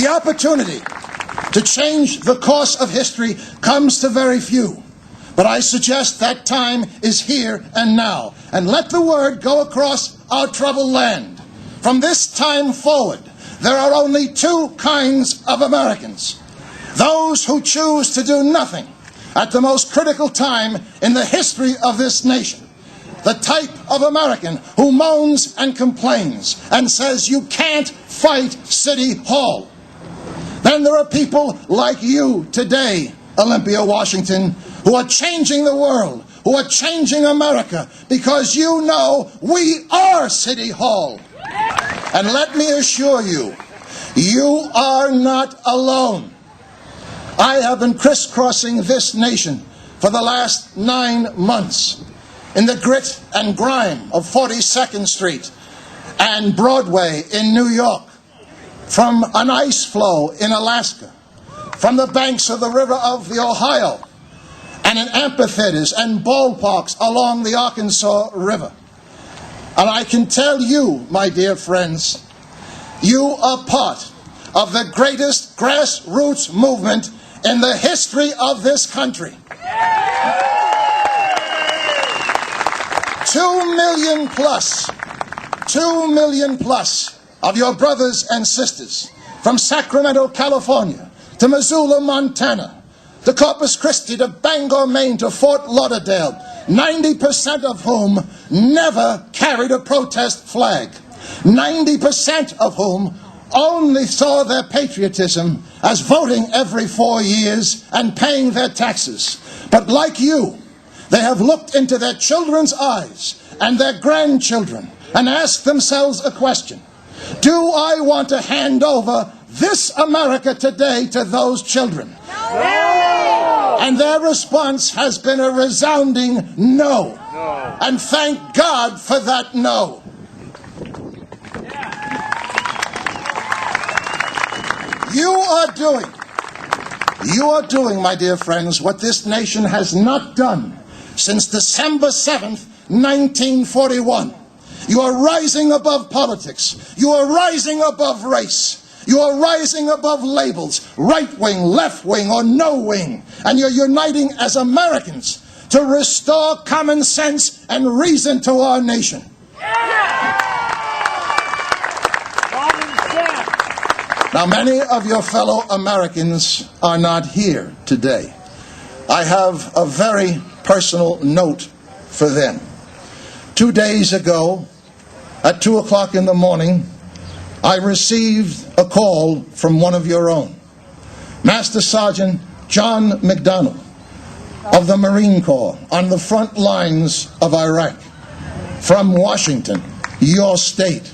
The opportunity to change the course of history comes to very few. But I suggest that time is here and now. And let the word go across our troubled land. From this time forward, there are only two kinds of Americans. Those who choose to do nothing at the most critical time in the history of this nation. The type of American who moans and complains and says you can't fight City Hall. Then there are people like you today, Olympia, Washington, who are changing the world, who are changing America, because you know we are City Hall. And let me assure you, you are not alone. I have been crisscrossing this nation for the last 9 months in the grit and grime of 42nd Street and Broadway in New York, from an ice flow in Alaska, from the banks of the river of the Ohio, and in amphitheaters and ballparks along the Arkansas River. And I can tell you, my dear friends, you are part of the greatest grassroots movement in the history of this country. 2 million plus of your brothers and sisters from Sacramento, California, to Missoula, Montana, to Corpus Christi, to Bangor, Maine, to Fort Lauderdale, 90% of whom never carried a protest flag, 90% of whom only saw their patriotism as voting every 4 years and paying their taxes. But like you, they have looked into their children's eyes and their grandchildren and asked themselves a question: do I want to hand over this America today to those children? No! And their response has been a resounding no. No. And thank God for that no. You are doing, my dear friends, what this nation has not done since December 7th, 1941. You are rising above politics. You are rising above race. You are rising above labels, right wing, left wing, or no wing. And you're uniting as Americans to restore common sense and reason to our nation. Now, many of your fellow Americans are not here today. I have a very personal note for them. 2 days ago, at 2 o'clock in the morning, I received a call from one of your own, Master Sergeant John McDonnell of the Marine Corps on the front lines of Iraq, from Washington, your state,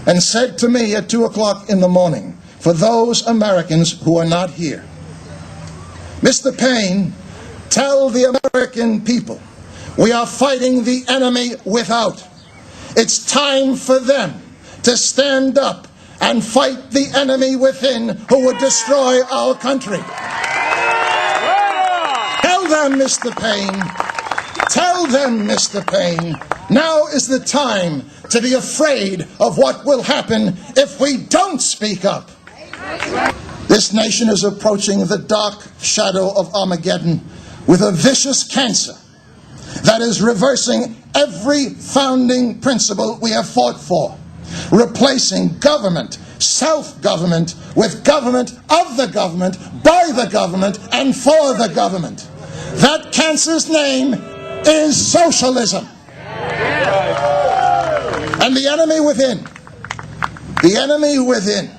and said to me at 2 o'clock in the morning, for those Americans who are not here, Mr. Paine, tell the American people we are fighting the enemy without. It's time for them to stand up and fight the enemy within who would destroy our country. Tell them, Mr. Paine, tell them, Mr. Paine, now is the time to be afraid of what will happen if we don't speak up. This nation is approaching the dark shadow of Armageddon with a vicious cancer that is reversing every founding principle we have fought for, replacing government, self-government, with government of the government, by the government, and for the government. That cancer's name is socialism. And the enemy within,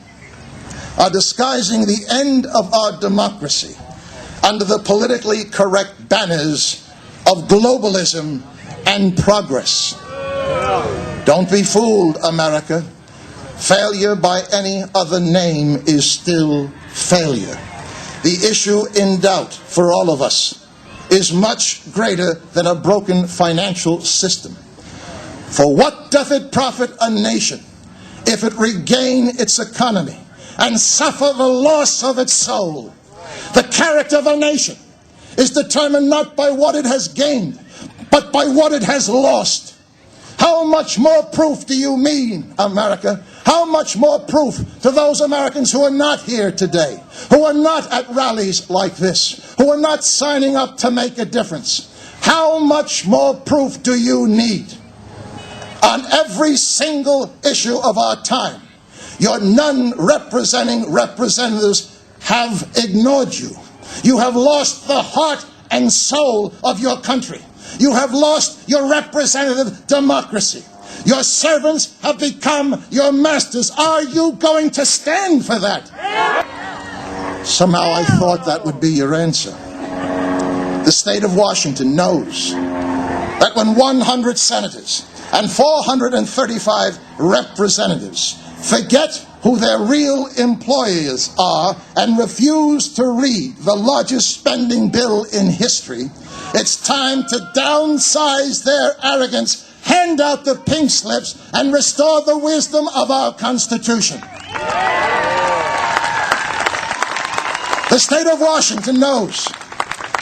are disguising the end of our democracy under the politically correct banners of globalism and progress. Don't be fooled, America. Failure by any other name is still failure. The issue in doubt for all of us is much greater than a broken financial system. For what doth it profit a nation if it regain its economy and suffer the loss of its soul? The character of a nation is determined not by what it has gained, but by what it has lost. How much more proof do you mean, America, How much more proof to those Americans who are not here today, who are not at rallies like this, who are not signing up to make a difference? How much more proof do you need? On every single issue of our time, your non-representing representatives have ignored you. You have lost the heart and soul of your country. You have lost your representative democracy. Your servants have become your masters. Are you going to stand for that? Somehow I thought that would be your answer. The state of Washington knows that when 100 senators and 435 representatives forget who their real employers are and refuse to read the largest spending bill in history, it's time to downsize their arrogance, hand out the pink slips, and restore the wisdom of our Constitution. The state of Washington knows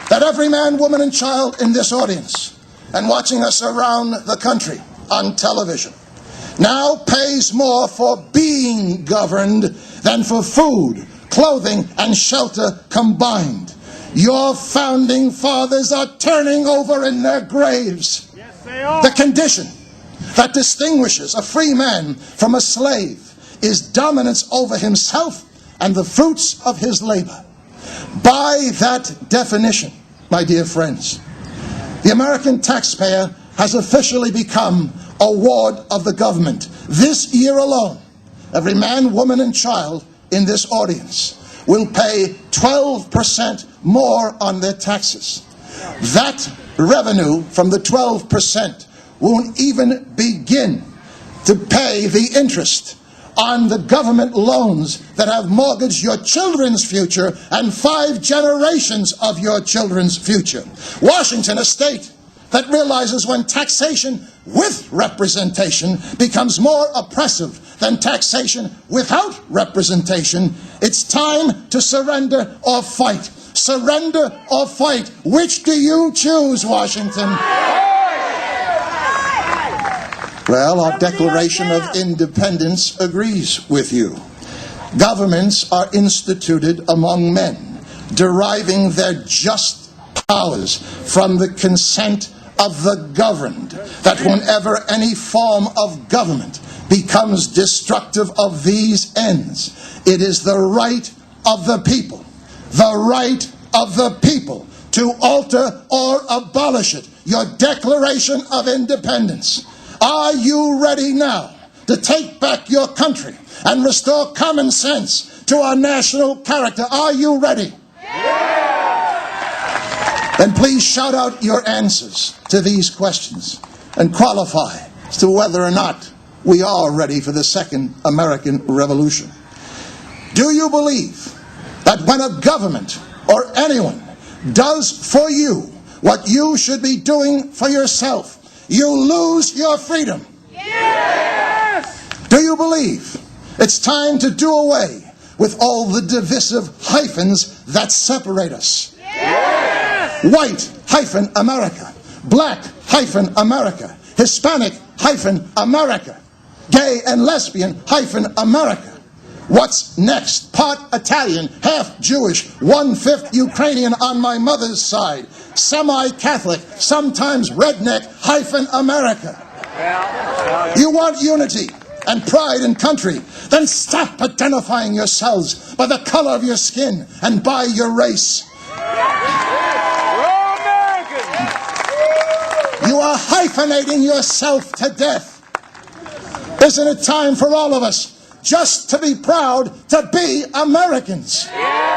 that every man, woman, and child in this audience and watching us around the country on television now pays more for being governed than for food, clothing, and shelter combined. Your founding fathers are turning over in their graves. Yes, they are. The condition that distinguishes a free man from a slave is dominance over himself and the fruits of his labor. By that definition, my dear friends, the American taxpayer has officially become a ward of the government. This year alone, every man, woman, and child in this audience will pay 12% more on their taxes. That revenue from the 12% won't even begin to pay the interest on the government loans that have mortgaged your children's future and 5 generations of your children's future. Washington, a state that realizes when taxation with representation becomes more oppressive than taxation without representation, it's time to surrender or fight. Surrender or fight. Which do you choose, Washington? Well, our Declaration of Independence agrees with you. Governments are instituted among men, deriving their just powers from the consent of the governed, that whenever any form of government becomes destructive of these ends, it is the right of the people to alter or abolish it. Your Declaration of Independence. Are you ready now to take back your country and restore common sense to our national character? Are you ready? Then please shout out your answers to these questions and qualify as to whether or not we are ready for the second American Revolution. Do you believe that when a government or anyone does for you what you should be doing for yourself, you lose your freedom? Yes! Do you believe it's time to do away with all the divisive hyphens that separate us? Yes! White-America, Black-America, Hispanic-America, gay and lesbian-America. What's next? Part Italian, half Jewish, 1/5 Ukrainian on my mother's side, semi-Catholic, sometimes redneck-America. You want unity and pride in country? Then stop identifying yourselves by the color of your skin and by your race. We're Americans! You are hyphenating yourself to death. Isn't it time for all of us just to be proud to be Americans? Yeah!